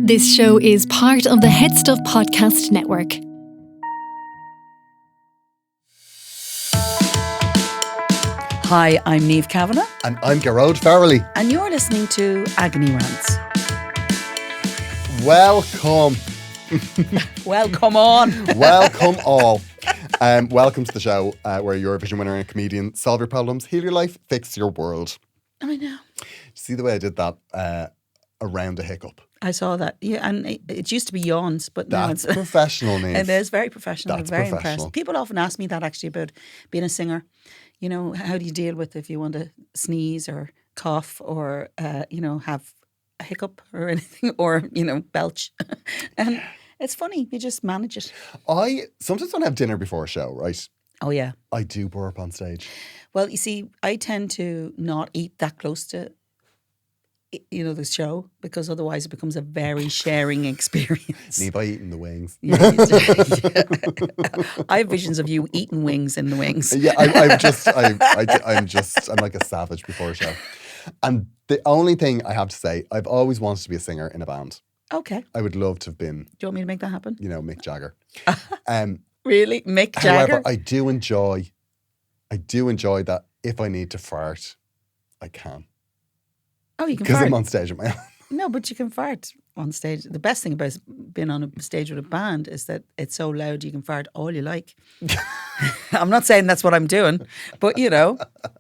This show is part of the Head Stuff Podcast Network. Hi, I'm Niamh Kavanagh. And I'm Gearoid Farrelly. And you're listening to Agony Rants. Welcome. Welcome on. Welcome all. Welcome to the show where you're a Eurovision winner and a comedian. Solve your problems, heal your life, fix your world. I know. See the way I did that around a hiccup? I saw that. Yeah, and it used to be yawns, but now That's it's professional, Niamh. It is very professional. That's I'm very professional. impressed. People often ask me that actually about being a singer. You know, how do you deal with if you want to sneeze or cough or, have a hiccup or anything or, belch. And it's funny. You just manage it. I sometimes don't have dinner before a show, right? Oh, yeah. I do burp on stage. Well, you see, I tend to not eat that close to, the show because otherwise it becomes a very sharing experience. Niamh, I eating the wings. Yeah. I have visions of you eating wings in the wings. Yeah, I'm like a savage before a show. And the only thing I have to say, I've always wanted to be a singer in a band. Okay. I would love to have been. Do you want me to make that happen? Mick Jagger. Really? Mick Jagger? However, I do enjoy that if I need to fart, I can. Oh, you can because fart. I'm on stage with my own. No, but you can fart on stage. The best thing about being on a stage with a band is that it's so loud you can fart all you like. I'm not saying that's what I'm doing, but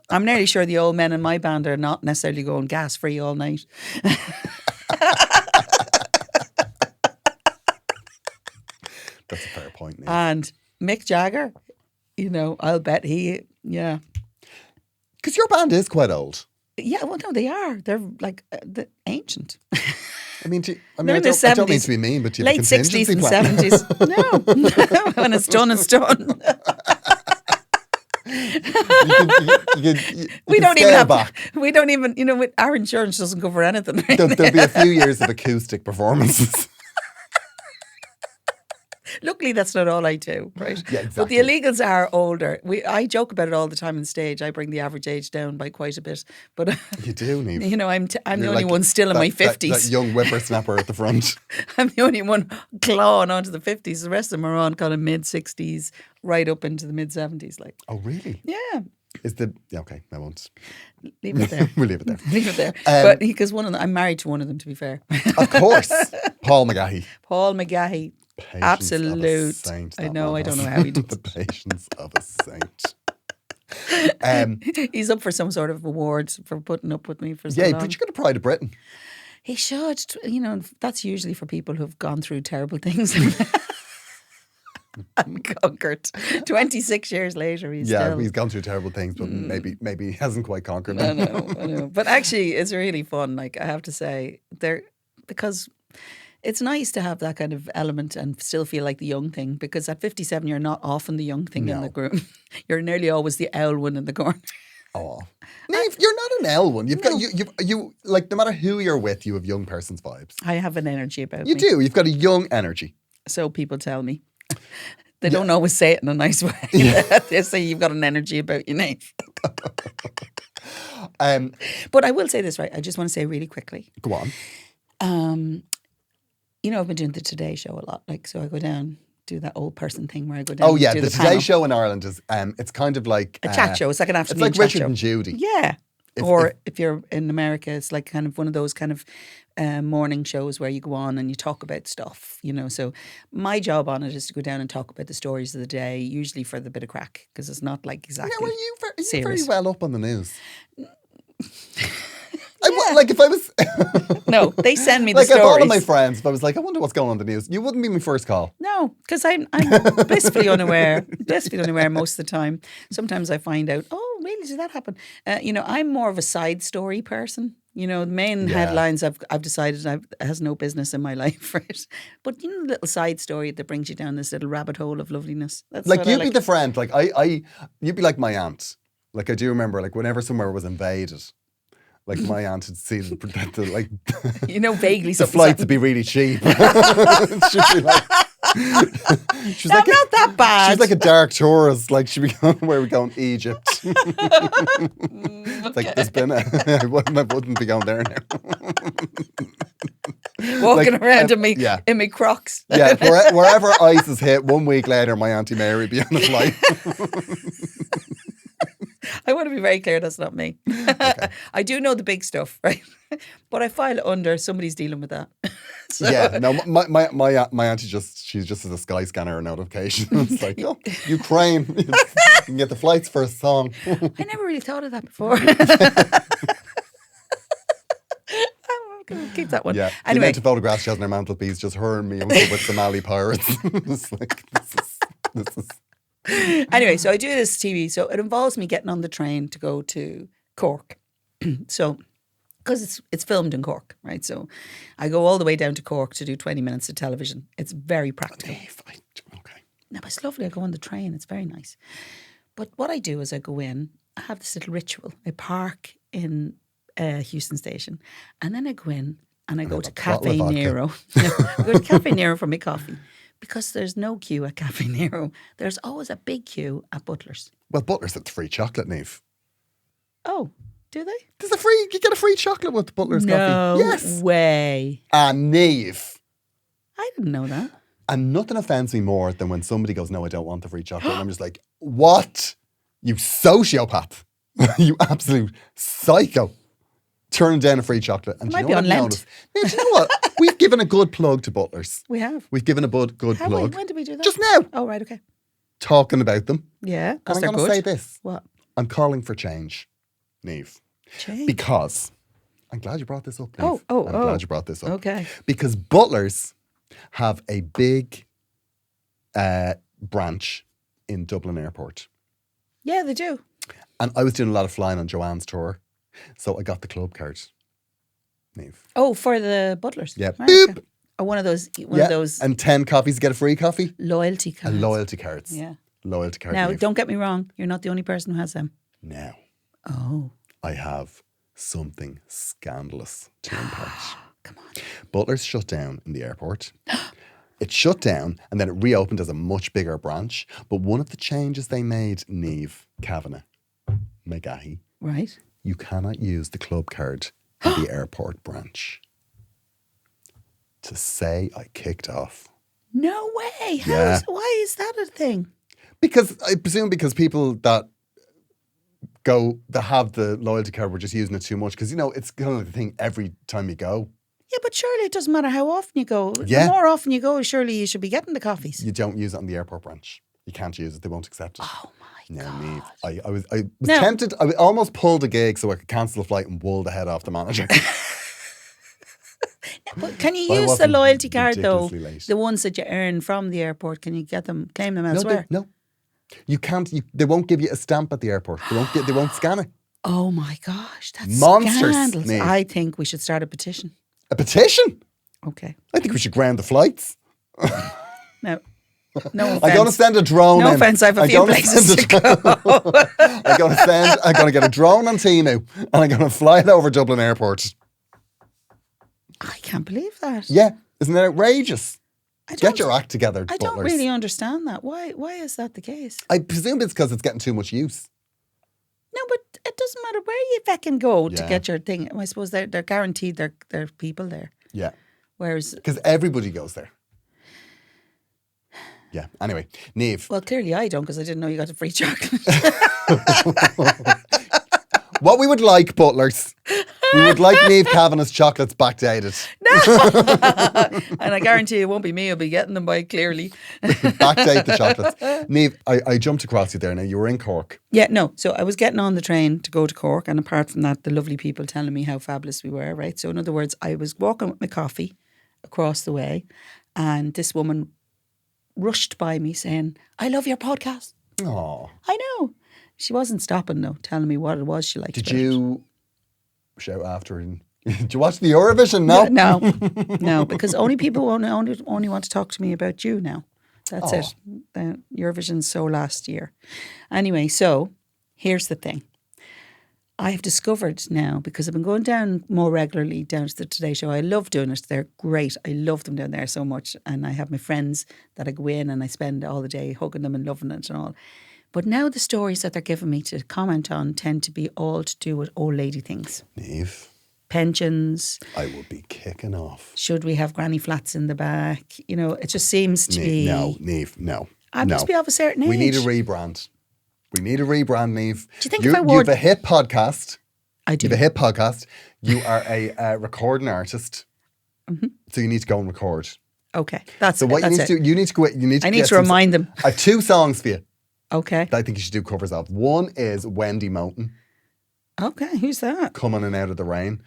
I'm nearly sure the old men in my band are not necessarily going gas free all night. That's a fair point, Niamh. And Mick Jagger, I'll bet because your band is quite old. Yeah, well, no, they are. They're like ancient. I mean, I They're in don't their mean 70s, to be mean, but you have late a 60s contingency and plan. 70s. No, when it's done, it's done. We don't even, our insurance doesn't cover anything. Right? There'll be a few years of acoustic performances. Luckily, that's not all I do, right? Yeah, exactly. But the illegals are older. I joke about it all the time on stage. I bring the average age down by quite a bit. But You do, Niamh. I'm the only one still in my 50s. That young whippersnapper at the front. I'm the only one clawing onto the 50s. The rest of them are on kind of mid-60s, right up into the mid-70s. Like. Oh, really? Yeah. Okay, I won't. Leave it there. We'll leave it there. Leave it there. But because I'm married to one of them, to be fair. Of course. Paul McGahey. Paul McGahey. Patience absolute. Of a saint, I know. man I don't has. know how he does. The patience of a saint. He's up for some sort of award for putting up with me for so long. Yeah, but you got a Pride of Britain. He should. That's usually for people who've gone through terrible things and conquered. 26 years later, he's gone through terrible things, but maybe he hasn't quite conquered them. I know. But actually, it's really fun. Like I have to say, because. It's nice to have that kind of element and still feel like the young thing, because at 57 you're not often the young thing in the group. You're nearly always the owl one in the corner. Oh, Niamh, you're not an L one. You've got you like no matter who you're with, you have young person's vibes. I have an energy about me. You do. You've got a young energy. So people tell me. They don't always say it in a nice way. They say you've got an energy about your name. But I will say this, right? I just want to say really quickly. Go on. I've been doing the Today Show a lot. Like, so I go down, do that old person thing where I go down. Oh yeah, do the the Today panel. Show in Ireland is it's kind of like a chat show. It's like an afternoon. It's like chat Richard show. and Judy. Yeah. If you're in America, it's like kind of one of those kind of morning shows where you go on and you talk about stuff. So my job on it is to go down and talk about the stories of the day, usually for the bit of crack, because it's not like exactly. Yeah, well, you're very serious. well up on the news. Yeah. Like if I was no, they send me the like stories. Like all of my friends, if I was like, I wonder what's going on in the news, you wouldn't be my first call. No, because I'm blissfully unaware most of the time. Sometimes I find out, oh, really, did that happen? I'm more of a side story person. The main headlines I've decided has no business in my life, right? But the little side story that brings you down this little rabbit hole of loveliness. That's like what you'd be the friend. Like you'd be like my aunt. Like I do remember, like whenever somewhere was invaded. Like my aunt had seen vaguely the flights would be really cheap. She'd be like, she's like not that bad. She's like a dark tourist. Like she'd be going, where are we going? Egypt. It's like there's been I wouldn't be going there now. walking around in me Crocs. Yeah, wherever ice is hit, 1 week later, my Auntie Mary be on the flight. I want to be very clear, that's not me. Okay. I do know the big stuff, right? But I file it under somebody's dealing with that. So. Yeah, no, my auntie she's just as a sky scanner notification. It's like, oh, Ukraine, you can get the flights for a song. I never really thought of that before. Keep that one. Yeah, anyway. The amount of photographs she has on her mantelpiece, just her and me with Somali pirates. It's like, this is. Anyway, so I do this TV. So it involves me getting on the train to go to Cork. So, because it's filmed in Cork, right? So I go all the way down to Cork to do 20 minutes of television. It's very practical. Okay. No, but it's lovely. I go on the train. It's very nice. But what I do is I go in. I have this little ritual. I park in Houston Station, and then I go in and I go to Cafe Nero. I go to Cafe Nero for my coffee. Because there's no queue at Cafe Nero. There's always a big queue at Butler's. Well, Butler's had free chocolate, Niamh. Oh, do they? You get a free chocolate with Butler's coffee. No yes. way. And Niamh. I didn't know that. And nothing offends me more than when somebody goes, no, I don't want the free chocolate. And I'm just like, what? You sociopath. You absolute psycho. Turning down a free chocolate. And it might be on Lent. Now, do you know what? We've given a good plug to Butler's. We have. We've given a good plug. When did we do that? Just now. Oh, right, okay. Talking about them. Yeah, and because I'm they're going to say this. What? I'm calling for change, Niamh. Change? Because, I'm glad you brought this up, Niamh. I'm glad you brought this up. Okay. Because Butler's have a big branch in Dublin Airport. Yeah, they do. And I was doing a lot of flying on Joanne's tour. So I got the club card, Niamh. Oh, for the Butlers? Yeah. Right, Boop. okay. Oh, one of those. And 10 coffees to get a free coffee? Loyalty cards. Loyalty cards. Yeah. Loyalty cards. Now, Niamh. don't get me wrong. You're not the only person who has them. Now. Oh. I have something scandalous to impart. Come on. Butler's shut down in the airport. It shut down and then it reopened as a much bigger branch. But one of the changes they made, Niamh Kavanagh, Megahi, right, you cannot use the club card at the airport branch. To say I kicked off. No way. Why is that a thing? Because I presume because people that have the loyalty card were just using it too much. Because, it's kind of the thing every time you go. Yeah, but surely it doesn't matter how often you go. Yeah. The more often you go, surely you should be getting the coffees. You don't use it on the airport branch. You can't use it. They won't accept it. Oh my God. Niamh, I was tempted. I almost pulled a gig so I could cancel the flight and wool the head off the manager. But can you use the loyalty card though? Late. The ones that you earn from the airport, can you claim them elsewhere? No. You can't. They won't give you a stamp at the airport. They won't scan it. Oh my gosh, that's monsters. Scandalous. Niamh. I think we should start a petition. A petition? Okay. I think we should ground the flights. No offense. I'm going to send a drone. No offense, I have a few places to go. I'm going to get a drone on Timu and I'm going to fly it over Dublin Airport. I can't believe that. Yeah, isn't that outrageous? Get your act together, I don't really understand that. Why is that the case? I presume it's because it's getting too much use. No, but it doesn't matter where you fucking go to get your thing. I suppose they're guaranteed there are people there. Yeah. Whereas... Because everybody goes there. Yeah. Anyway, Niamh. Well, clearly I don't because I didn't know you got a free chocolate. What we would like, Butlers, we would like Niamh Kavanagh's chocolates backdated. No! And I guarantee it won't be me who'll be getting them by clearly. Backdate the chocolates. Niamh, I jumped across you there now. You were in Cork. Yeah, no. So I was getting on the train to go to Cork, and apart from that, the lovely people telling me how fabulous we were, right? So in other words, I was walking with my coffee across the way, and this woman rushed by me saying, "I love your podcast." Oh, I know. She wasn't stopping though, telling me what it was she liked. Did you shout after her? Did you watch the Eurovision? No, no, because only people only want to talk to me about you now. That's it. The Eurovision's so last year. Anyway, so here's the thing. I have discovered now, because I've been going down more regularly down to the Today Show. I love doing it. They're great. I love them down there so much. And I have my friends that I go in and I spend all the day hugging them and loving it and all. But now the stories that they're giving me to comment on tend to be all to do with old lady things. Niamh, pensions. I would be kicking off. Should we have granny flats in the back? You know, it just seems to be. No, Niamh, no. I must be of a certain age. We need a rebrand. Niamh. Do you think you if I wore... You have a hit podcast. I do. You have a hit podcast. You are a recording artist. Mm-hmm. So you need to go and record. Okay. That's so what that's you need to do, you need to go. You need to. I need to remind them. I have 2 songs for you. Okay. That I think you should do covers of. One is Wendy Moulton. Okay. Who's that? Coming in Out of the Rain.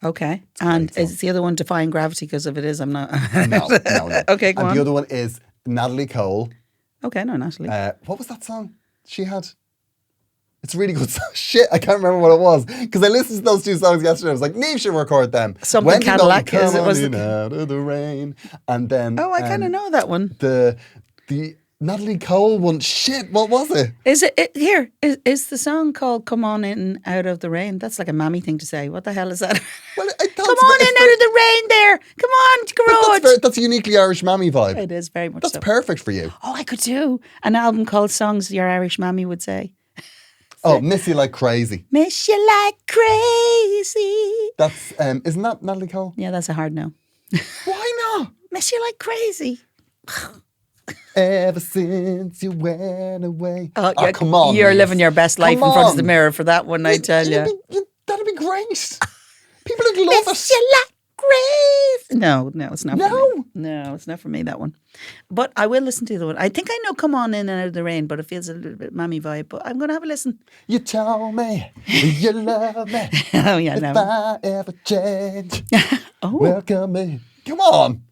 Okay. And is the other one Defying Gravity? Because if it is, I'm not. No. Okay, go on. And the other one is Natalie Cole. Okay, no, Natalie. What was that song she had? It's a really good song. Shit, I can't remember what it was. Because I listened to those 2 songs yesterday. I was like, Niamh should record them. Something Wendy Cadillac. Moulton, Come in Out of the Rain. And then... Oh, I kind of know that one. The Natalie Cole one. Shit, what was it? Is is the song called Come On In Out of the Rain? That's like a mammy thing to say. What the hell is that? Well, Come on in out of the rain there. Come on, Gearoid. That's a uniquely Irish mammy vibe. It is very much That's so. perfect for you. Oh, I could do an album called Songs Your Irish Mammy Would Say. Oh, Miss You Like Crazy. Miss You Like Crazy. That's, isn't that Natalie Cole? Yeah, that's a hard no. Why not? Miss You Like Crazy. Ever since you went away. Oh, come on. You're Niamh. living your best life in front of the mirror for that one, I tell you. That'd be great. People would love Miss it. You Like Crazy. No, it's not for me. No? No, it's not for me, that one. But I will listen to the other one. I think I know Come On In and Out of the Rain, but it feels a little bit mammy vibe. But I'm going to have a listen. You told me you love me. Oh, yeah, if no. I ever change, Oh. welcome me. Come on.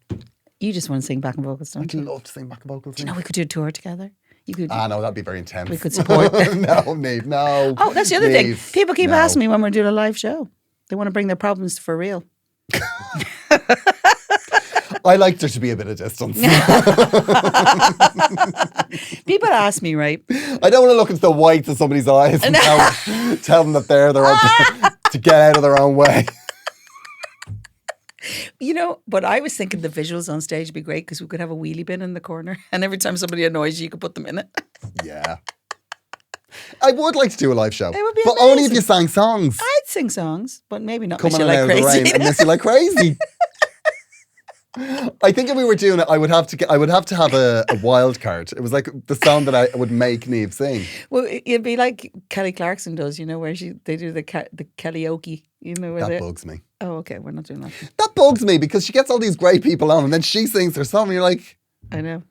You just want to sing backing vocals, don't I'd you? love to sing back vocals. You know, we could do a tour together. You could. No, that'd be very intense. We could support. No, Niamh, no. Oh, that's the other thing. Niamh, People keep no. asking me when we're doing a live show. They want to bring their problems for real. I liked there to be a bit of distance. People ask me, right? I don't want to look into the whites of somebody's eyes and tell them that they're their own, to get out of their own way. You know, but I was thinking the visuals on stage would be great because we could have a wheelie bin in the corner, and every time somebody annoys you could put them in it. Yeah. I would like to do a live show. It would be but amazing. only if you sang songs. I'd sing songs, but maybe not Come Miss on You out Like of the Crazy. rain and Miss You Like Crazy. I think if we were doing it, I would have to have a wild card. It was like the song that I would make Niamh sing. Well, it'd be like Kelly Clarkson does, you know, where they do the karaoke, you know. That bugs me. Oh, okay, we're not doing that. That bugs me because she gets all these great people on and then she sings her song and you're like... I know.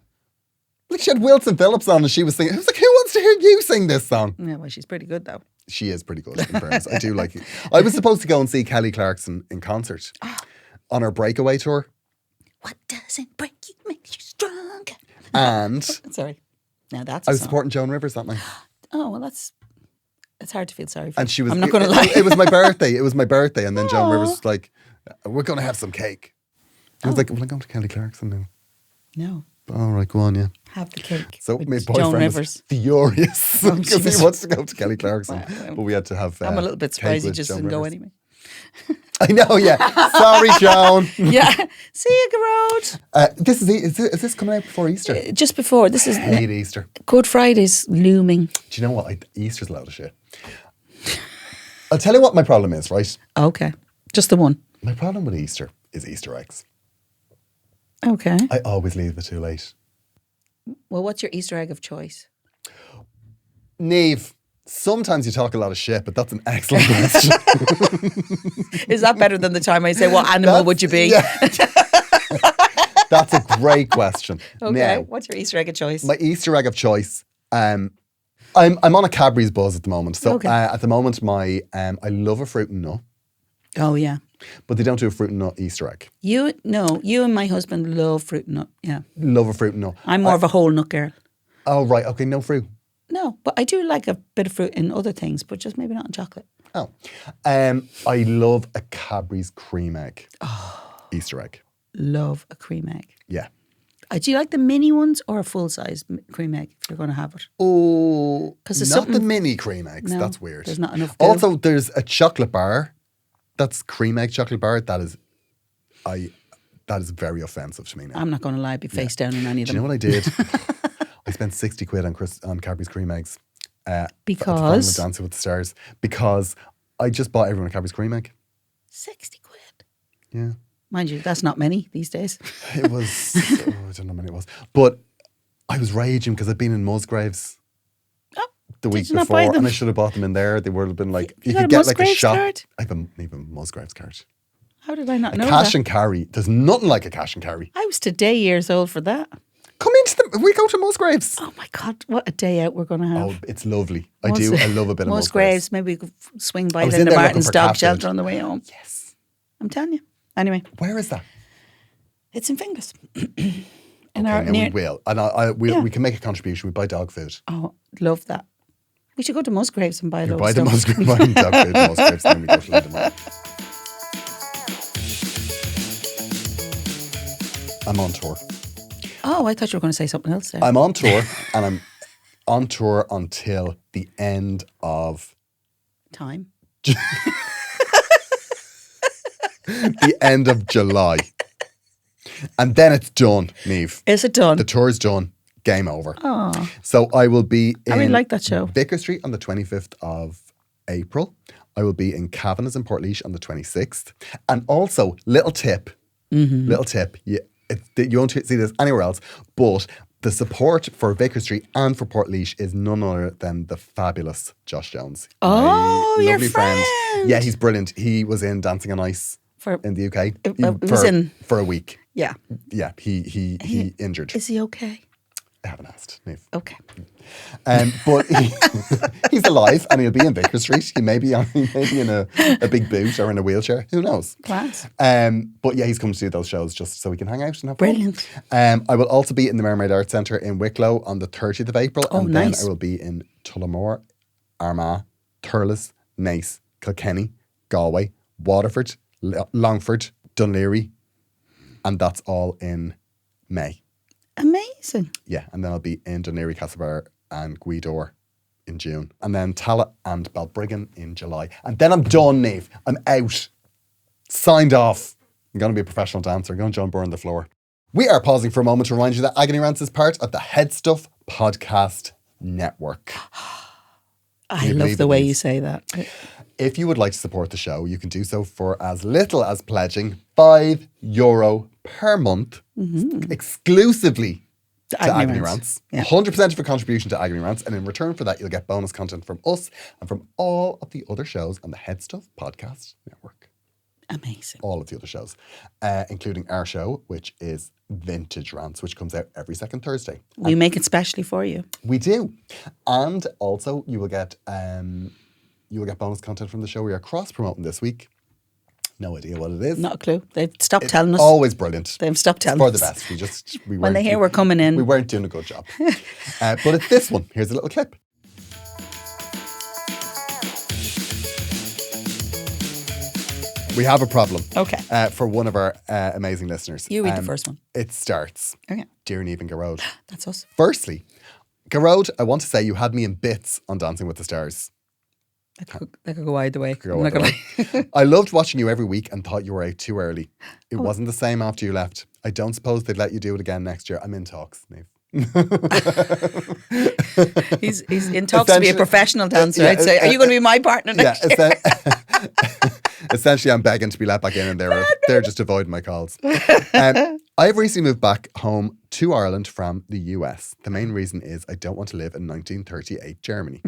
Like she had Wilson Phillips on and she was singing. I was like, who wants to hear you sing this song? Yeah, well, she's pretty good though. She is pretty good in fairness. I do like it. I was supposed to go and see Kelly Clarkson in concert on her breakaway tour. What doesn't break you makes you stronger. And sorry. Now that's I was song. supporting Joan Rivers that night. Oh, well, it's hard to feel sorry for. And she was... I'm not going to lie. It was my birthday. It was my birthday. And then Joan Rivers was like, we're going to have some cake. I was like, will I go to Kelly Clarkson now? No. All right, go on, yeah. Have the cake. So with my Joan boyfriend Rivers. was furious Oh, because Jesus. he wants to go to Kelly Clarkson. Wow. But we had to have I'm a little bit cake surprised he with just Joan didn't go Rivers. anyway. I know, yeah. Sorry, Joan. Yeah. See you, Gearoid. Is this coming out before Easter? Just before. This is I hate Easter. Good Friday's looming. Do you know what? Easter's a load of shit. I'll tell you what my problem is, right? Okay. Just the one. My problem with Easter is Easter eggs. Okay. I always leave it too late. Well, what's your Easter egg of choice? Niamh, sometimes you talk a lot of shit, but that's an excellent question. Is that better than the time I say, what animal would you be? Yeah. That's a great question. Okay. Now, What's your Easter egg of choice? my Easter egg of choice. I'm on a Cadbury's buzz at the moment. So Okay. at the moment, I love a fruit and nut, Oh, yeah. but they don't do a fruit and nut Easter egg. You and my husband love fruit and nut. Yeah. Love a fruit and nut. I'm more of a whole nut girl. Oh, right. Okay, no fruit. No, but I do like a bit of fruit in other things, but just maybe not in chocolate. Oh. I love a Cadbury's cream egg. Easter egg. Love a cream egg. Yeah. Do you like the mini ones or a full-size cream egg if you're going to have it? Oh, 'Cause there's not the something- mini cream eggs. No, That's weird. there's not enough goo. Also, there's a chocolate bar. That's cream egg chocolate bar. That is very offensive to me now. I'm not going to lie, I'd be face down in any of Do them. you know what I did? I spent 60 quid on Cadbury's cream eggs. At the final Because? Dancing with the Stars. Because I just bought everyone a Cadbury's cream egg. 60 quid. Yeah. Mind you, that's not many these days. It was, I don't know how many it was. But I was raging because I'd been in Musgraves the week you not buy before them? and I should have bought them in there. They would have been like, You you got could a get like a Musgraves shop. card? I have a Musgraves card. How did I not A know cash that? and carry. There's nothing like a cash and carry. I was today years old for that. Come into we go to Musgraves. Oh my God, what a day out we're going to have. Oh, it's lovely. I love a bit of Musgraves. Musgraves. Maybe we could swing by I was in Linda there looking Martin's for dog cat shelter food. on the way home. Yes. I'm telling you. Anyway, Where is that? it's in Finglas. Okay, now we will. And we can make a contribution. We buy dog food. Oh, love that. We should go to Musgraves and buy a You load buy of the stuff. Musgraves, buy dog food at Musgraves, and then we go to Linda Martin. I'm on tour. Oh, I thought you were going to say something else there. I'm on tour, and I'm on tour until the end of Time. the end of July, and then it's done. Niamh, Is it done? the tour's done. Game over. Oh, So I will be in I really like that show. Vicar Street on the 25th of April. I will be in Kavanagh's in Portlaoise on the 26th, and also little tip. You won't see this anywhere else, but the support for Vicar Street and for Portlaoise is none other than the fabulous Josh Jones. Oh, my your lovely friend. friend. Yeah, he's brilliant. He was in Dancing on Ice For- in the UK was in- for a week. yeah. Yeah, he injured. Is he okay? I haven't asked. Niamh. Okay. But he's alive and he'll be in Vicar Street. He may be in a big boot or in a wheelchair. Who knows? Class. But yeah, he's come to do those shows just so we can hang out and have fun. Brilliant. I will also be in the Mermaid Arts Centre in Wicklow on the 30th of April. Oh, and nice. then I will be in Tullamore, Armagh, Thurles, Naas, Kilkenny, Galway, Waterford, Longford, Dunleary. And that's all in May. Amazing. Yeah, and then I'll be in Dunleary, Castlebar and Gweedore in June. And then Tala and Balbriggan in July. And then I'm done, Niamh. I'm out. Signed off. I'm going to be a professional dancer. I'm going to John Byrne the floor. We are pausing for a moment to remind you that Agony Rants is part of the Head Stuff Podcast Network. I you love believe the it, way Niamh? you say that. If you would like to support the show, you can do so for as little as pledging €5 per month, exclusively to Agony Rants. Yeah. 100% of your contribution to Agony Rants, and in return for that, you'll get bonus content from us and from all of the other shows on the Head Stuff Podcast Network. Amazing. All of the other shows, including our show, which is Vintage Rants, which comes out every second Thursday. We make it specially for you. We do. And also you will get bonus content from the show. We are cross-promoting this week. No idea what it is. Not a clue. They've stopped telling us. Always brilliant. They've stopped telling For us. the best. When they hear we're coming in. We weren't doing a good job. But it's this one. Here's a little clip. We have a problem. Okay. For one of our amazing listeners. You read the first one. It starts. Okay. Dear Niamh and Gearoid. That's us. Firstly, Gearoid, I want to say you had me in bits on Dancing with the Stars. That could go either way. Go I'm not either gonna lie. I loved watching you every week and thought you were out too early. It wasn't the same after you left. I don't suppose they'd let you do it again next year. I'm in talks, Niamh. He's in talks to be a Essentially- professional dancer. Yeah, I'd say, are you going to be my partner Yeah, next year? essentially I'm begging to be let back in and they're just avoiding my calls. I've recently moved back home to Ireland from the US. The main reason is I don't want to live in 1938 Germany.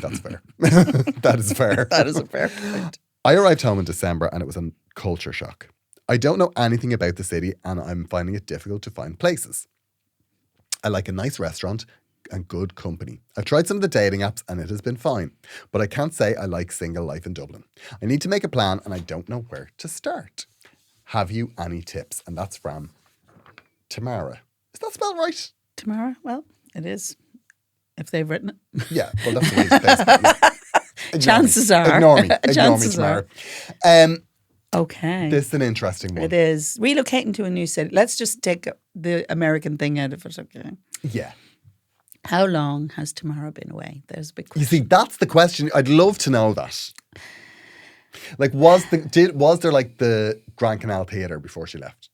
That's fair. That is fair. That is a fair point. I arrived home in December and it was a culture shock. I don't know anything about the city and I'm finding it difficult to find places. I like a nice restaurant and good company. I've tried some of the dating apps and it has been fine, but I can't say I like single life in Dublin. I need to make a plan and I don't know where to start. Have you any tips? And that's from Tamara. Is that spelled right? Tamara? Well, it is. If they've written it. Yeah, well that's the way it's basically. Chances are. Ignore me. Ignore Chances me, Tamara. Okay. This is an interesting one. It is. Relocating to a new city. Let's just take the American thing out of it, okay? Yeah. How long has Tamara been away? There's a big question. You see, that's the question. I'd love to know that. Like, was there like the Grand Canal Theatre before she left?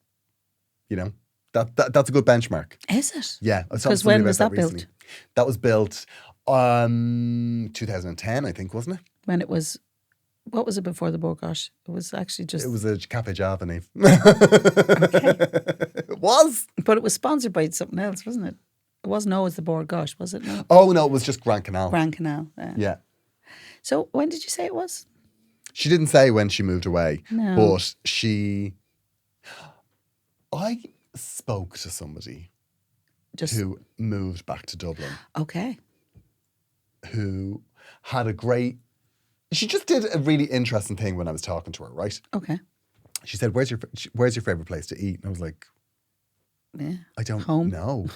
You know, that's a good benchmark. Is it? Yeah, I saw Because something when about was that built? recently. That was built 2010, I think, wasn't it? When it was What was it before the Borgosh? It was actually just... It was a Cafe Java, Niamh. Okay. It was. But it was sponsored by something else, wasn't it? It wasn't always the Borgosh, was it? No. Oh, no, it was just Grand Canal. Grand Canal. Yeah. So when did you say it was? She didn't say when she moved away, No. but I spoke to somebody who moved back to Dublin. Okay. Who had a great... She just did a really interesting thing when I was talking to her, right? Okay. She said, where's your favourite place to eat? And I was like, Yeah. I don't Home. know.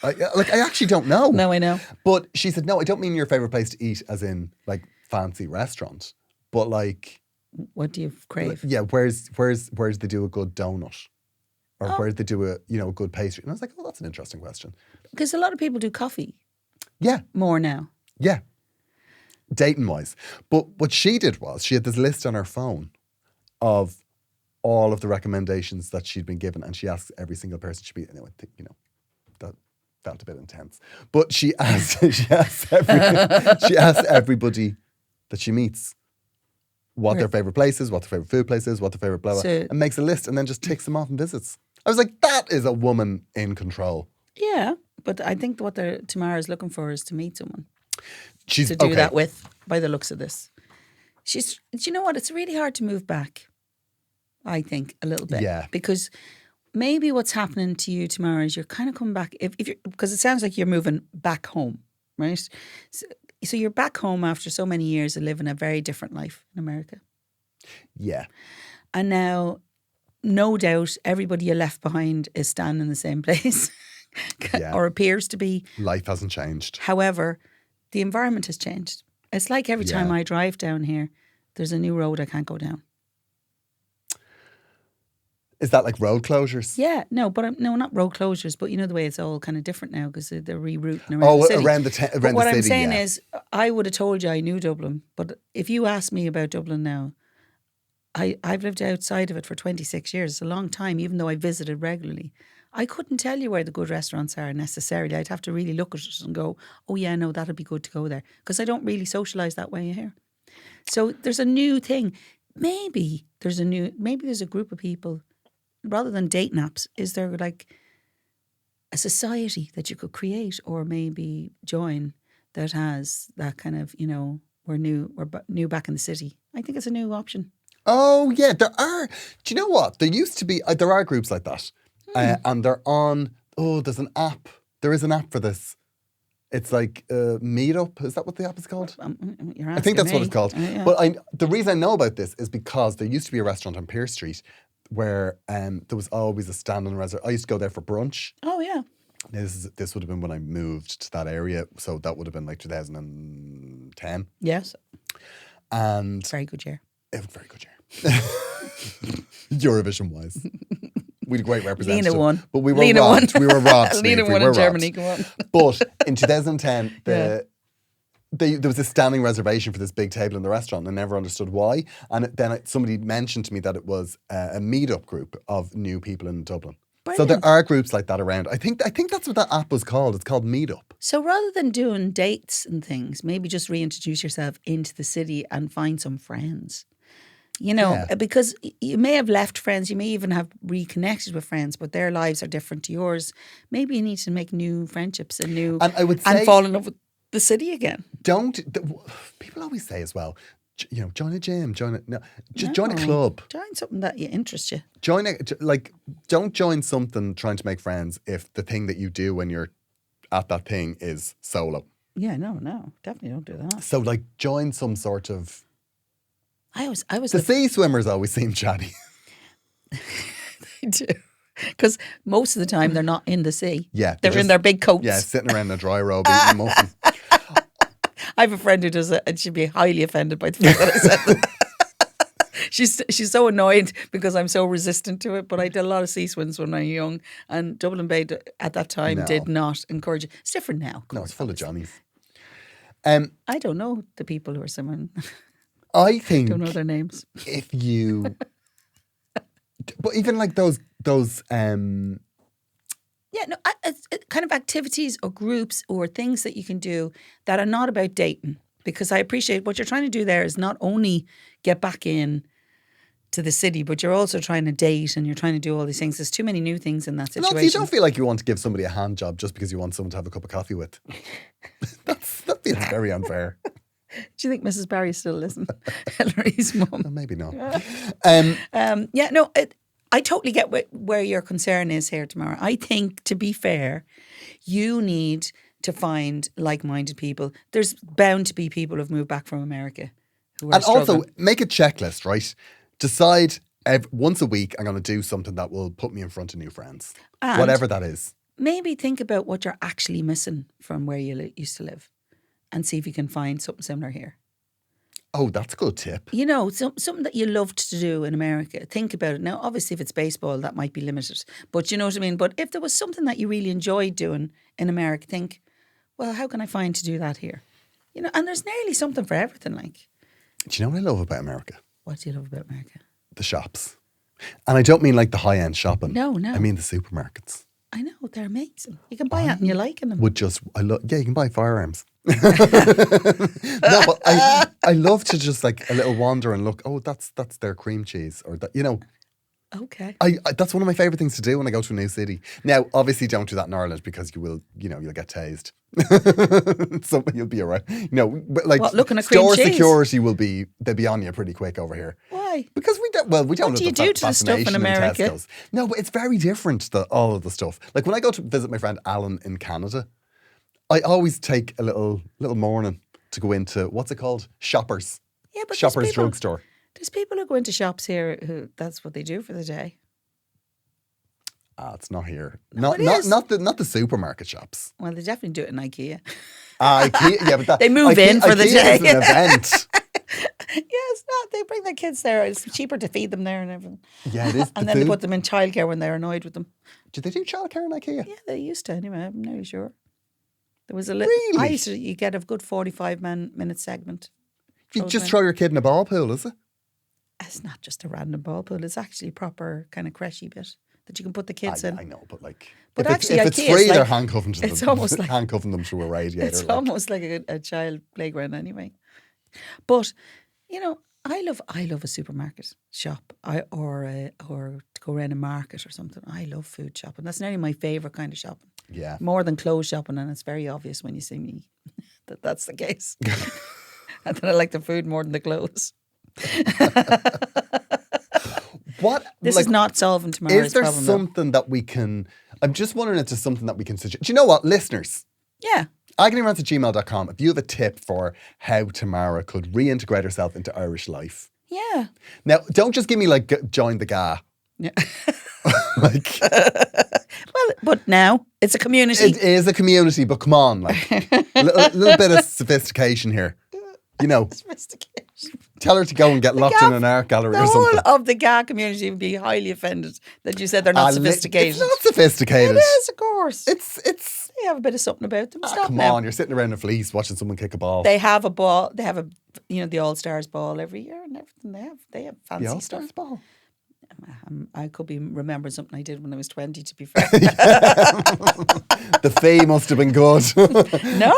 I actually don't know. No, I know. But she said, no, I don't mean your favourite place to eat as in like fancy restaurant, but like... What do you crave? Yeah, where's they do a good donut? Or where they do a good pastry? And I was like, oh, that's an interesting question. Because a lot of people do coffee. Yeah. More now. Yeah. Dating-wise. But what she did was, she had this list on her phone of all of the recommendations that she'd been given, and she asked every single person she'd be, I think, that felt a bit intense. But she asked everybody that she meets what their favourite place is, what their favourite food place is, what their favourite blah, blah, and makes a list and then just ticks them off and visits. I was like, that is a woman in control. Yeah, but I think what Tamara's looking for is to meet someone. She's to do that with, by the looks of this. Do you know what? It's really hard to move back, I think, a little bit. Yeah. Because maybe what's happening to you, Tamara, is you're kind of coming back, because it sounds like you're moving back home, right? So you're back home after so many years of living a very different life in America. Yeah. And now, no doubt, everybody you left behind is standing in the same place. Or appears to be. Life hasn't changed. However, the environment has changed. It's like every time I drive down here, there's a new road I can't go down. Is that like road closures? Yeah, no, not road closures, but you know the way it's all kind of different now because they're rerouting around the city. Around the city. What I'm saying is, I would have told you I knew Dublin, but if you ask me about Dublin now, I've lived outside of it for 26 years. It's a long time, even though I visited regularly. I couldn't tell you where the good restaurants are necessarily. I'd have to really look at it and go, oh yeah, no, that'd be good to go there. Because I don't really socialise that way here. So there's a new thing. Maybe there's a group of people, rather than dating apps, is there like a society that you could create or maybe join that has that kind of, we're new back in the city. I think it's a new option. Oh yeah, there are. Do you know what? There used to be, there are groups like that. And they're on, there's an app. There is an app for this. It's like Meetup. Is that what the app is called? I think that's what it's called. Yeah. But the reason I know about this is because there used to be a restaurant on Pearse Street where there was always a standing reservation. I used to go there for brunch. Oh, yeah. This would have been when I moved to that area. So that would have been like 2010. Yes. And very good year. It was a very good year. Eurovision-wise. We had a great representative. Lena won. But we were robbed. We were robbed. Lena won in Germany, go on. But in 2010, there was a standing reservation for this big table in the restaurant, and I never understood why. And then somebody mentioned to me that it was a meetup group of new people in Dublin. Brilliant. So there are groups like that around. I think that's what that app was called. It's called Meetup. So rather than doing dates and things, maybe just reintroduce yourself into the city and find some friends. Because you may have left friends, you may even have reconnected with friends, but their lives are different to yours. Maybe you need to make new friendships and fall in love with the city again. People always say as well, join a gym, join a club. Join something that interests you. Don't join something trying to make friends if the thing that you do when you're at that thing is solo. Yeah, no, definitely don't do that. So join some sort of... I was the sea swimmers always seem chatty. They do. Because most of the time they're not in the sea. Yeah. They're in their big coats. Yeah, sitting around in a dry robe eating muffins. I have a friend who does it and she'd be highly offended by the fact that I said that. She's so annoyed because I'm so resistant to it, but I did a lot of sea swims when I was young, and Dublin Bay at that time did not encourage it. It's different now. No, it's full of Johnnies. I don't know the people who are swimming. I think... don't know their names. If you... But even like those kind of activities or groups or things that you can do that are not about dating. because I appreciate what you're trying to do there is not only get back in to the city, but you're also trying to date and you're trying to do all these things. There's too many new things in that And situation. also, you don't feel like you want to give somebody a hand job just because you want someone to have a cup of coffee with. That feels very unfair. Do you think Mrs. Barry still listens? Hillary's mum. Well, maybe not. I totally get where your concern is here, Tamara. I think, to be fair, you need to find like-minded people. There's bound to be people who've moved back from America who are struggling. Also, make a checklist, right? Decide once a week I'm going to do something that will put me in front of new friends. And whatever that is. Maybe think about what you're actually missing from where you used to live and see if you can find something similar here. Oh, that's a good tip. You know, something that you loved to do in America. Think about it. Now, obviously, if it's baseball, that might be limited. But you know what I mean? But if there was something that you really enjoyed doing in America, think, well, how can I find to do that here? You know, and there's nearly something for everything. Like, do you know what I love about America? What do you love about America? The shops. And I don't mean like the high-end shopping. No. I mean the supermarkets. I know, they're amazing. You can buy anything you like in them. You can buy firearms. No, but I love to just like a little wander and look, oh, that's their cream cheese, or that, you know. Okay. I that's one of my favourite things to do when I go to a new city. Now, obviously, don't do that in Ireland because you'll get tased. So you'll be alright. But like looking at cream store cheese? security they'll be on you pretty quick over here. Why? Because we don't What do you do to the stuff in America? Tesco's. No, but it's very different, all of the stuff. Like when I go to visit my friend Alan in Canada, I always take a little morning to go into, what's it called? Shoppers. Yeah, but Shoppers drugstore. There's people who go into shops here who that's what they do for the day. It's not here. No, not the supermarket shops. Well, they definitely do it in IKEA. IKEA, yeah, but they move in for the day. Is an event. Yeah, it's not. They bring their kids there. It's cheaper to feed them there and everything. Yeah, it is. And then they put them in childcare when they're annoyed with them. Do they do childcare in IKEA? Yeah, they used to anyway. I'm nearly sure. There was a little. Really? You get a good 45-minute segment. You just throw your kid in a ball pool, is it? It's not just a random ball pool. It's actually a proper kind of creshy bit that you can put the kids in. I know, but like, but if actually, it's free, they're handcuffing them. It's almost like handcuffing them through a radiator. It's almost like a child playground anyway. But I love a supermarket shop, or to go around a market or something. I love food shopping. That's nearly my favourite kind of shopping. Yeah, more than clothes shopping, and it's very obvious when you see me that's the case. And then I like the food more than the clothes. What? This is not solving tomorrow's problem. Is there something that we can... I'm just wondering if there's something that we can suggest. Do you know what, listeners? Yeah. agonyrounds@gmail.com. If you have a tip for how Tamara could reintegrate herself into Irish life. Yeah. Now, don't just give me like join the GA. Yeah. Like... Well, but now it's a community. It is a community, but come on, like a little bit of sophistication here. Sophistication. Tell her to go and get locked in an art gallery or something. The whole of the GA community would be highly offended that you said they're not sophisticated. It's not sophisticated. It is, of course. It's. They have a bit of something about them. Stop come now. on, you're sitting around a fleece watching someone kick a ball. They have a ball. They have the All-Stars ball every year and everything. They have fancy the All-Stars stuff. ball. I could be remembering something I did when I was 20, to be fair. The fee must have been good. No,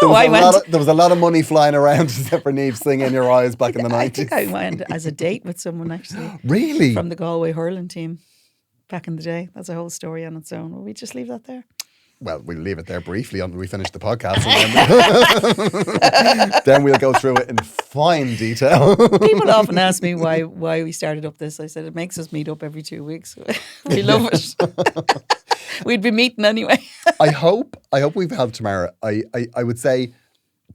there was a lot of money flying around except for Niamh singing Your Eyes back in the 90s. I think I went as a date with someone actually. Really? From the Galway hurling team back in the day. That's a whole story on its own. Will we just leave that there? Well, we'll leave it there briefly until we finish the podcast. And then we'll go through it in fine detail. People often ask me why we started up this. I said, it makes us meet up every 2 weeks. We love it. We'd be meeting anyway. I hope we've helped Tamara. I would say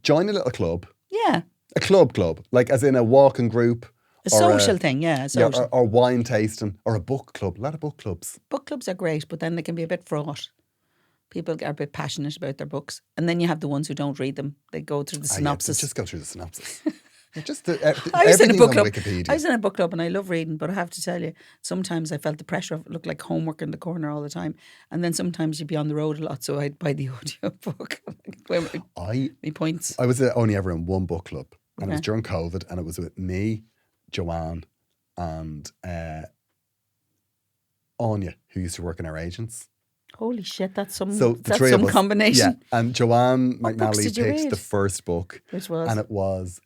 join a little club. Yeah. A club. Like as in a walking group. A social thing, yeah. Or wine tasting. Or a book club. A lot of book clubs. Book clubs are great, but then they can be a bit fraught. People are a bit passionate about their books. And then you have the ones who don't read them. They go through the synopsis. Just go through the synopsis. I was in a book club. Wikipedia. I was in a book club and I love reading, but I have to tell you, sometimes I felt the pressure of it looked like homework in the corner all the time. And then sometimes you'd be on the road a lot, so I'd buy the audio book. My points. I was only ever in one book club, and it was during COVID, and it was with me, Joanne, and Anya, who used to work in our agents. Holy shit, that's some So the that's three some of us, combination. yeah. And Joanne What books McNally did you picked read? the first book, Which was? and it was,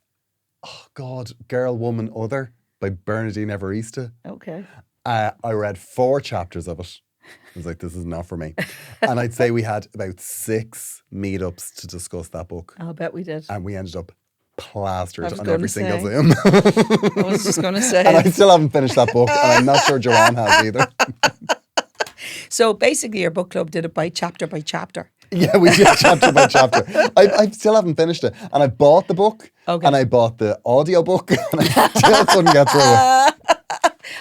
oh God, Girl, Woman, Other by Bernadine Evaristo. Okay. I read 4 chapters of it. I was like, this is not for me. And I'd say we had about 6 meetups to discuss that book. I'll bet we did. And we ended up plastered on gonna every single say. Zoom. I was just going to say. And I still haven't finished that book, and I'm not sure Joanne has either. So basically, your book club did it by chapter by chapter. Yeah, we did chapter by chapter. I still haven't finished it. And I bought the book, Okay. and I bought the audio book, and I still couldn't get through it.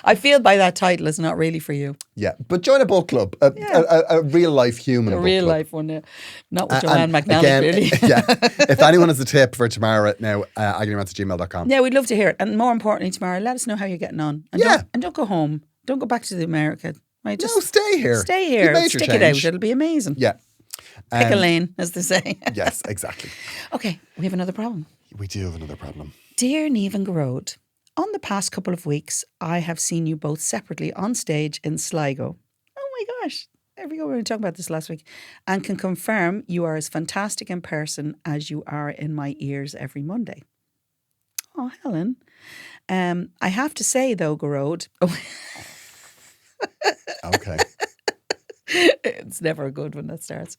I feel by that title it's not really for you. Yeah, but join a book club, a real life human A book real club. life one, yeah. Not with Joanne And McNally, again, really. yeah. If anyone has a tip for tomorrow, now, agonymancer@gmail.com. Yeah, we'd love to hear it. And more importantly, tomorrow, let us know how you're getting on. And don't go home. Don't go back to the America. Right? No, stay here. Stay You've here. made your Stick it out. change. It'll be amazing. Yeah. Pick a lane, as they say. Yes, exactly. Okay, we have another problem. We do have another problem. Dear Niamh and Gearoid, on the past couple of weeks, I have seen you both separately on stage in Sligo. Oh my gosh. There we go. We were talking about this last week. And can confirm you are as fantastic in person as you are in my ears every Monday. Oh, Helen. I have to say, though, Gearoid. Okay. It's never a good when that starts.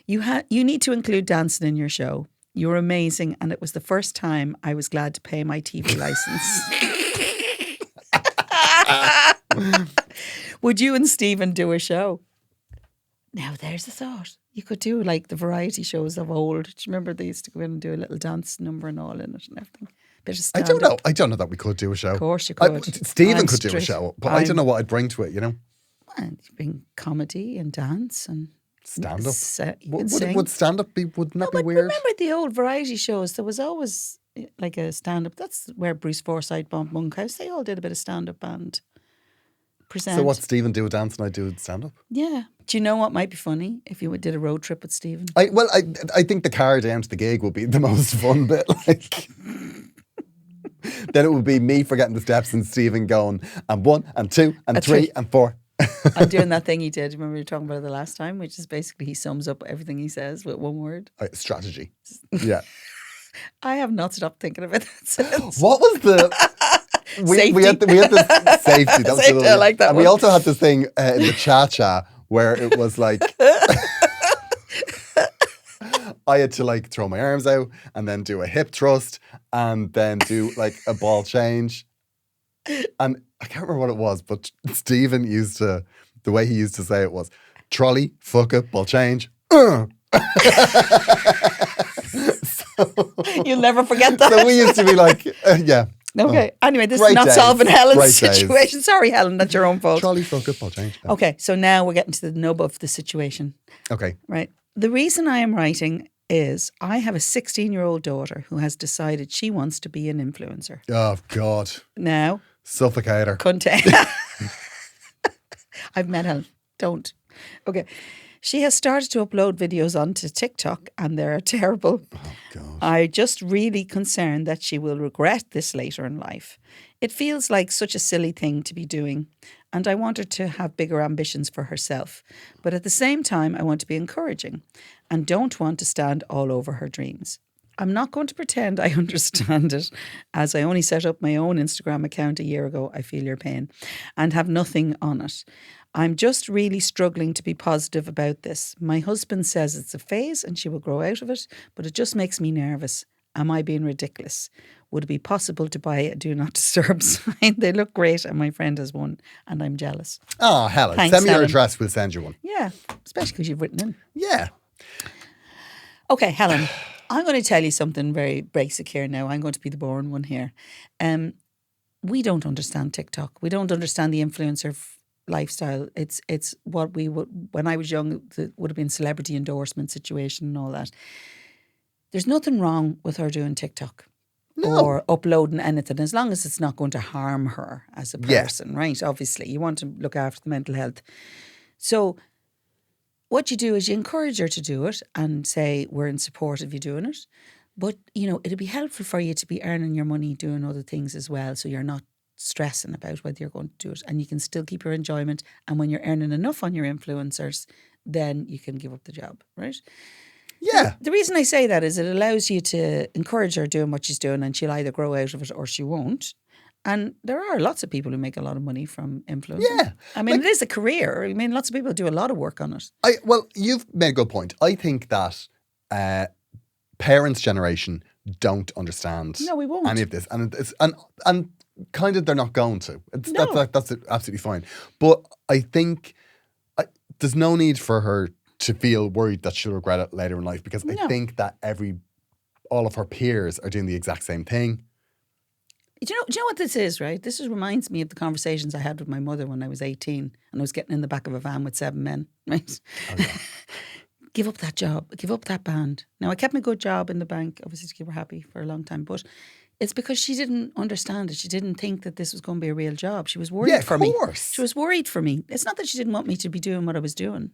You need to include dancing in your show. You're amazing, and it was the first time I was glad to pay my TV license. Would you and Stephen do a show? Now, there's a thought. You could do like the variety shows of old. Do you remember they used to go in and do a little dance number and all in it and everything? Bit of I don't know. I don't know that we could do a show. Of course you could. Stephen could do a show, but I don't know what I'd bring to it, you know? And you bring comedy and dance and Stand up. Would stand up wouldn't that be but weird? remember the old variety shows? There was always like a stand up. That's where Bruce Forsyth, Bob Monkhouse, they all did a bit of stand up and present. So what, Stephen do a dance and I do stand up? Yeah. Do you know what might be funny if you did a road trip with Stephen? I think the car down to the gig would be the most fun bit. Like, then it would be me forgetting the steps and Stephen going and 1 and 2 and 3 and 4. I'm doing that thing he did. Remember we were talking about it the last time, which is basically he sums up everything he says with one word. Strategy. Yeah. I have not stopped thinking about that since. What was the... We had the safety. That was Safety, I like that and one. we also had this thing in the cha-cha where it was like... I had to like throw my arms out and then do a hip thrust and then do like a ball change. And I can't remember what it was, but Stephen the way he used to say it was trolley, fuck up, ball change. So, you'll never forget that. So we used to be like, yeah. Okay. Anyway, this is Great not days. solving Helen's Great days. situation. Sorry, Helen, that's your own fault. Trolley, fuck up, ball change. Yeah. Okay, so now we're getting to the nub of the situation. Okay. Right. The reason I am writing is I have a 16-year-old daughter who has decided she wants to be an influencer. Oh, God. Now, Suffocator. I've met Helen. Don't. Okay. She has started to upload videos onto TikTok and they're terrible. Oh, God. I'm just really concerned that she will regret this later in life. It feels like such a silly thing to be doing, and I want her to have bigger ambitions for herself. But at the same time, I want to be encouraging and don't want to stand all over her dreams. I'm not going to pretend I understand it, as I only set up my own Instagram account a year ago, I feel your pain, and have nothing on it. I'm just really struggling to be positive about this. My husband says it's a phase and she will grow out of it, but it just makes me nervous. Am I being ridiculous? Would it be possible to buy a do not disturb sign? They look great and my friend has one and I'm jealous. Oh, Helen. Thanks, Send me your Helen. address, we'll send you one. Yeah, especially because you've written in. Yeah. Okay, Helen, I'm going to tell you something very basic here now. I'm going to be the boring one here. We don't understand TikTok. We don't understand the influencer lifestyle. It's what we would, when I was young, it would have been celebrity endorsement situation and all that. There's nothing wrong with her doing TikTok or uploading anything, as long as it's not going to harm her as a person, right? Obviously, you want to look after the mental health. So what you do is you encourage her to do it and say, we're in support of you doing it. But, you know, it'd be helpful for you to be earning your money doing other things as well, so you're not stressing about whether you're going to do it, and you can still keep your enjoyment. And when you're earning enough on your influencers, then you can give up the job, right? Yeah. The reason I say that is it allows you to encourage her doing what she's doing, and she'll either grow out of it or she won't. And there are lots of people who make a lot of money from influencing. Yeah. I mean, it is a career. I mean, lots of people do a lot of work on it. Well, you've made a good point. I think that parents' generation don't understand we won't. any of this. And kind of they're not going to. No. That's absolutely fine. But I think there's no need for her to feel worried that she'll regret it later in life, because I think that all of her peers are doing the exact same thing. Do you know what this is, right? This reminds me of the conversations I had with my mother when I was 18 and I was getting in the back of a van with 7 men, right? Oh, yeah. Give up that job. Give up that band. Now, I kept my good job in the bank, obviously to keep her happy for a long time, but it's because she didn't understand it. She didn't think that this was going to be a real job. She was worried for me. Yeah, of course. She was worried for me. It's not that she didn't want me to be doing what I was doing.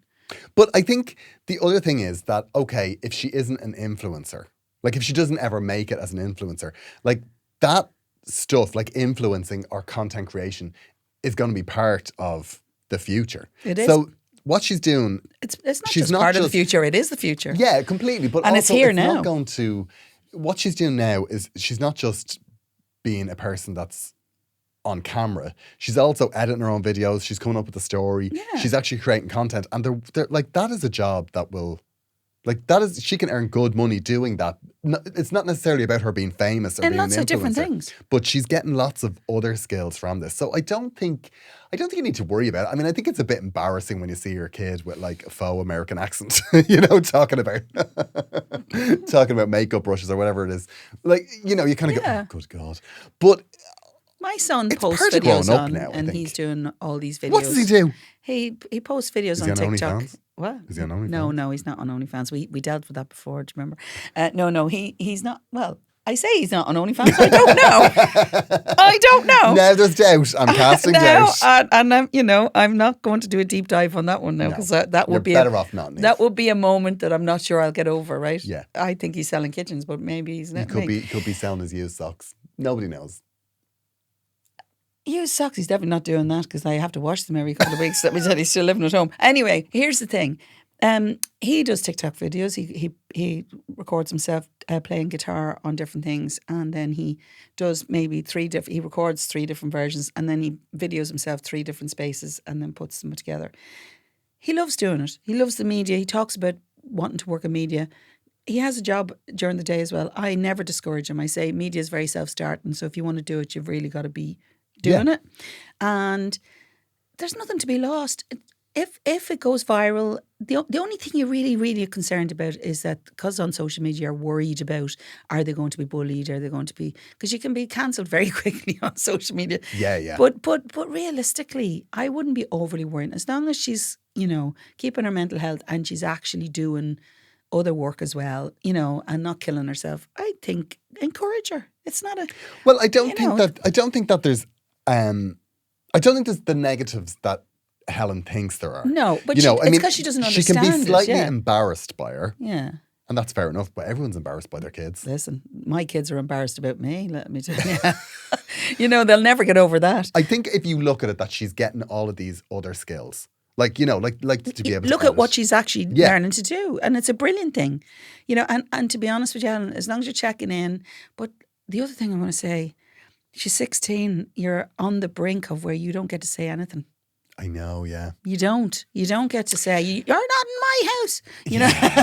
But I think the other thing is that, okay, if she isn't an influencer, like if she doesn't ever make it as an influencer, like that stuff, like influencing or content creation, is going to be part of the future. It is. So what she's doing, it's not just part of the future, it is the future. Yeah, completely. But and also, it's here now. Not going to, what she's doing now is she's not just being a person that's on camera. She's also editing her own videos. She's coming up with a story. Yeah. She's actually creating content. And they're like, that is a job that will, like, that is, she can earn good money doing that. It's not necessarily about her being famous or and being an lots of different influencer, things. but she's getting lots of other skills from this. So I don't think you need to worry about it. I mean, I think it's a bit embarrassing when you see your kid with like a faux American accent, talking about makeup brushes or whatever it is. Like, you kind of go, oh, good God. But my son it's posts part of videos growing up on, now, and he's doing all these videos. What does he do? He posts videos Is on he on TikTok. OnlyFans? What? Is he on OnlyFans? No, he's not on OnlyFans. We dealt with that before. Do you remember? No, he's not. Well, I say he's not on OnlyFans. I don't know. I don't know. Now there's doubt. I'm casting doubt. And I'm not going to do a deep dive on that one now, because that would be better off not. That would be a moment that I'm not sure I'll get over. Right? Yeah. I think he's selling kitchens, but maybe he's not. He could be selling his used socks. Nobody knows. Used socks, he's definitely not doing that, because I have to wash them every couple of weeks. Let me tell you, he's still living at home. Anyway, here's the thing. He does TikTok videos. He records himself playing guitar on different things, and then he does maybe he records 3 different versions, and then he videos himself 3 different spaces and then puts them together. He loves doing it. He loves the media. He talks about wanting to work in media. He has a job during the day as well. I never discourage him. I say media is very self-starting, so if you want to do it, you've really got to be doing it, and there's nothing to be lost. If it goes viral, the only thing you're really, really concerned about is that, because on social media you're worried about, are they going to be bullied? Are they going to be, because you can be cancelled very quickly on social media. Yeah. But realistically, I wouldn't be overly worried as long as she's keeping her mental health and she's actually doing other work as well, and not killing herself. I think encourage her. It's not a. Well, I don't think that there's. I don't think there's the negatives that Helen thinks there are. No, but it's because she doesn't understand. She can be slightly it, embarrassed by her. Yeah. And that's fair enough, but everyone's embarrassed by their kids. Listen, my kids are embarrassed about me, let me tell you. They'll never get over that. I think if you look at it, that she's getting all of these other skills. Like to be able to look at what she's actually learning to do. And it's a brilliant thing. And to be honest with you, Helen, as long as you're checking in. But the other thing I want to say, she's 16. You're on the brink of where you don't get to say anything. I know, yeah. You don't get to say, you're not in my house.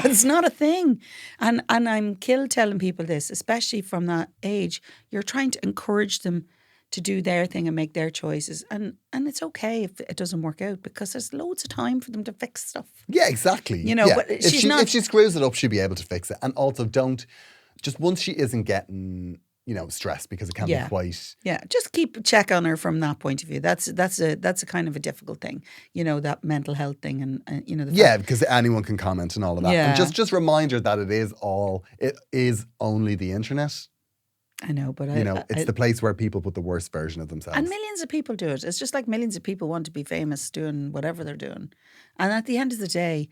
It's not a thing. And I'm killed telling people this, especially from that age. You're trying to encourage them to do their thing and make their choices. And it's okay if it doesn't work out, because there's loads of time for them to fix stuff. Yeah, exactly. But if she screws it up, she'll be able to fix it. And also just once she isn't getting stressed, because it can be quite. Yeah, just keep check on her from that point of view. That's a kind of a difficult thing, that mental health thing, and because anyone can comment and all of that. Yeah. And just remind her that it is only the internet. I know, but it's the place where people put the worst version of themselves. And millions of people do it. It's just like millions of people want to be famous doing whatever they're doing. And at the end of the day,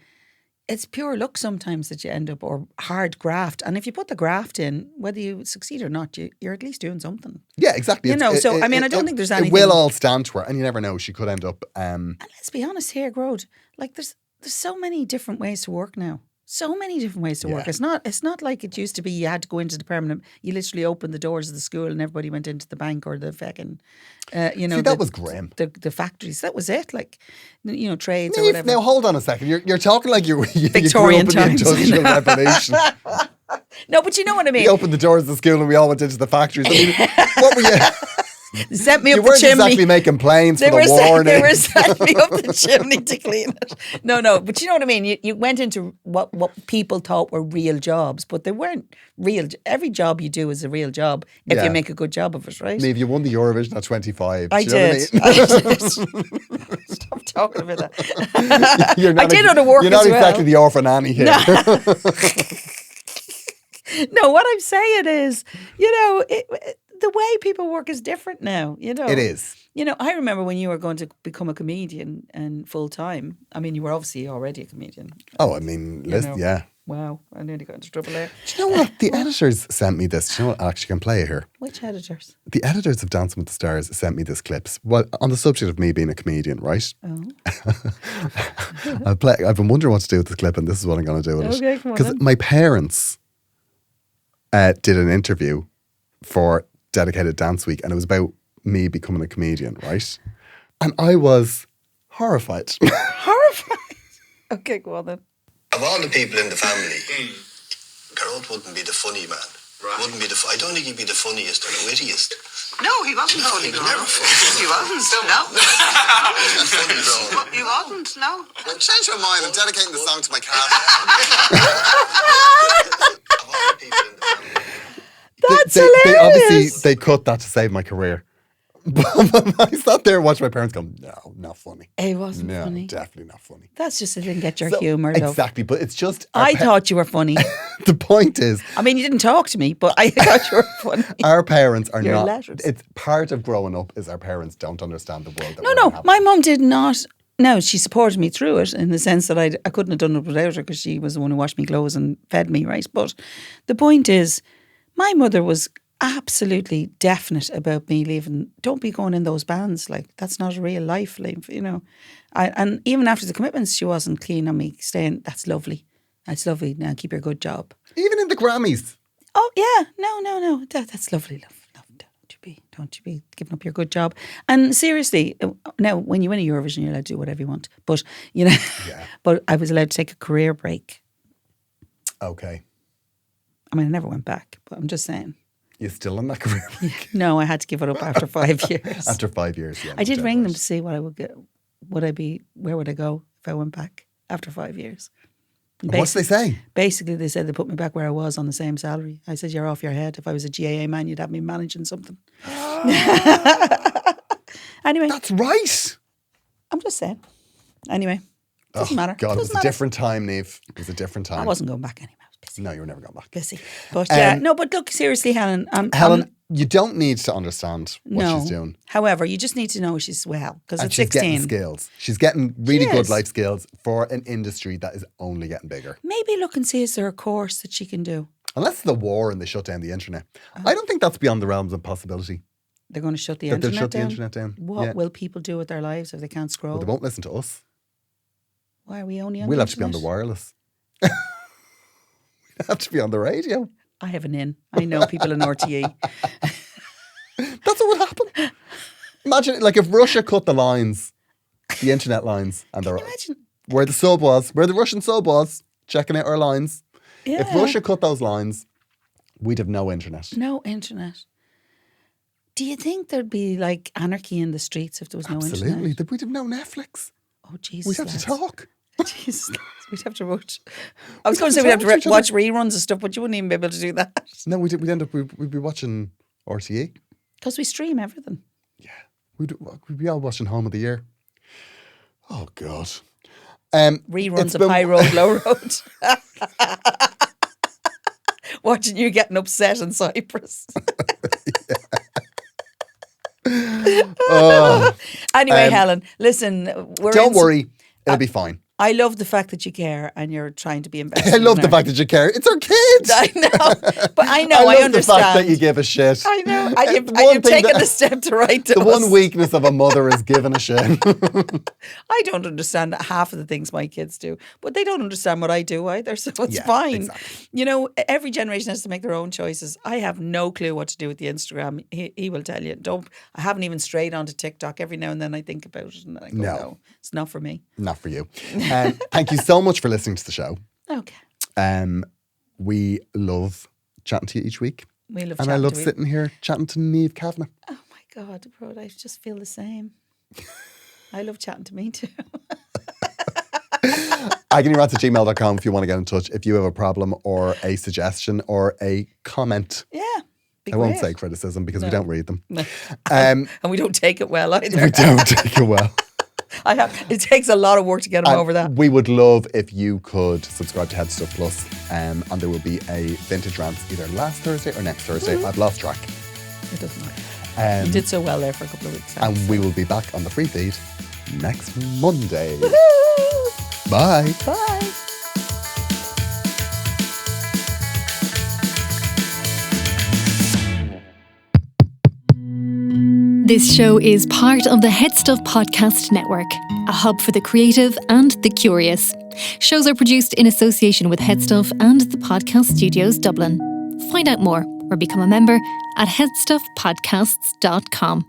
it's pure luck sometimes that you end up, or hard graft. And if you put the graft in, whether you succeed or not, you're at least doing something. Yeah, exactly. I don't think there's anything. It will all stand to her. And you never know, she could end up. And let's be honest here, Gearoid. Like there's there's so many different ways to work now. So many different ways to work. It's not like it used to be you had to go into the permanent. You literally opened the doors of the school and everybody went into the bank or the fucking, that was grim. The factories. That was it. Like, trades Niamh, or whatever. Now, hold on a second. You're talking like you Victorian grew up in the times. Industrial Revolution. No, but you know what I mean. You opened the doors of the school and we all went into the factories. I mean, what were you... They sent me You up the weren't chimney. exactly making planes for the warning. They were sending me up the chimney to clean it. No, but you know what I mean? You went into what people thought were real jobs, but they weren't real. Every job you do is a real job if you make a good job of it, right? Niamh, you won the Eurovision at 25. I Do you know did. what I mean? Stop talking about that. I did other work You're not as well. exactly the orphan Annie here. No, what I'm saying is, the way people work is different now. It is. I remember when you were going to become a comedian and full time. I mean, you were obviously already a comedian. Oh, I mean, yeah. Wow, I nearly got into trouble there. Do you know what? The editors sent me this. Do you know what? I actually can play it here. Which editors? The editors of Dancing with the Stars sent me this clips. Well, on the subject of me being a comedian, right? Oh. I've been wondering what to do with this clip, and this is what I'm going to do with it. Okay, come on Because then. my parents did an interview for Dedicated Dance Week, and it was about me becoming a comedian, right? And I was horrified. Horrified. Okay, go on then. Of all the people in the family, Gearoid wouldn't be the funny man. Right. Wouldn't be I don't think he'd be the funniest or the wittiest. No, he wasn't funny. He was never funny. He wasn't. No. Funny, bro. He wasn't. No. Well, change your mind. I'm dedicating the song to my cat. Of all the people in the family. That's they hilarious. obviously they cut that to save my career. But I sat there and watched my parents go, no, not funny. It wasn't No, funny. definitely not funny. That's just they didn't get your So- humour, though. Exactly, but it's just... I thought you were funny. The point is, I mean, you didn't talk to me, but I thought you were funny. our parents are Your not... letters. It's part of growing up is our parents don't understand the world that No, we're no, inhabiting. my mum did not. No, she supported me through it in the sense that I couldn't have done it without her because she was the one who washed me clothes and fed me, right? But the point is, my mother was absolutely definite about me leaving. Don't be going in those bands. Like, that's not a real life. Like, and even after the commitments, she wasn't keen on me staying. That's lovely. That's lovely. Now keep your good job. Even in the Grammys. Oh, yeah. No. That's lovely, love. Don't you be giving up your good job. And seriously, now when you win a Eurovision, you're allowed to do whatever you want. But, but I was allowed to take a career break. Okay. I mean, I never went back, but I'm just saying. You're still in that career? No, I had to give it up after 5 years. After 5 years, yeah. I did dead ring them right. to see what I would get. Where would I go if I went back after 5 years? And what did they say? Basically, they said they put me back where I was on the same salary. I said, you're off your head. If I was a GAA man, you'd have me managing something. Anyway. That's right. I'm just saying. Anyway. Doesn't matter. God, it was Doesn't a matter. different time, Niamh. It was a different time. I wasn't going back anyway. I was busy. No, you were never going back. Busy. But no, but look, seriously, Helen. Helen, you don't need to understand what no. she's doing. However, you just need to know she's well because And at she's 16. getting skills. She's getting really She good is. life skills for an industry that is only getting bigger. Maybe look and see is there a course that she can do. Unless it's the war and they shut down the internet. I don't think that's beyond the realms of possibility. They're going to shut the That they'll internet shut the down. internet down. What Yeah. will people do with their lives if they can't scroll? Well, they won't listen to us. Why are we only on We'll the have to be on the internet? wireless. We'll have to be on the radio. I have an in. I know people in RTE. That's what would happen. Imagine, like, if Russia cut the lines, the internet lines, and they're Imagine. where the Russian sub was, checking out our lines. Yeah. If Russia cut those lines, we'd have no internet. No internet. Do you think there'd be like anarchy in the streets if there was no Absolutely. internet? We'd have no Netflix. Oh, Jesus. We'd have to lads. talk. Jesus. We'd have to watch. I was going to say we'd have to watch reruns and stuff, but you wouldn't even be able to do that. No, we'd end up, we'd be watching RTE. Because we stream everything. Yeah. We'd be all watching Home of the Year. Oh, God. Reruns it's of been- High Road, Low Road. Watching you getting upset in Cyprus. Oh, Anyway, Helen, listen. don't worry. It'll be fine. I love the fact that you care and you're trying to be invested. I love in the her. fact that you care. It's our kids. I know, but I know, I love I understand. the fact that you give a shit. I know, and you've One thing taken that- the step to write to The us. one weakness of a mother is giving a shit. I don't understand half of the things my kids do, but they don't understand what I do either, so it's Yeah, fine. exactly. You know, every generation has to make their own choices. I have no clue what to do with the Instagram. He will tell you. I haven't even strayed onto TikTok. Every now and then I think about it and I go, no, it's not for me. Not for you. Thank you so much for listening to the show. Okay. We love chatting to you each week. We love And I chatting love to you. sitting here chatting to Niamh Kavanagh. Oh my God, bro, I just feel the same. I love chatting to me too. agony@gmail.com if you want to get in touch. If you have a problem or a suggestion or a comment. Yeah. Be I won't great. say criticism because we don't read them. No. Um, And we don't take it well either. we don't take it well. It takes a lot of work to get them over that. We would love if you could subscribe to Head Stuff Plus, and there will be a vintage rant either last Thursday or next Thursday. I've lost track. It doesn't matter. You did so well there for a couple of weeks. And we will be back on the free feed next Monday. Bye. Bye. This show is part of the Head Stuff Podcast Network, a hub for the creative and the curious. Shows are produced in association with Head Stuff and the Podcast Studios Dublin. Find out more or become a member at headstuffpodcasts.com.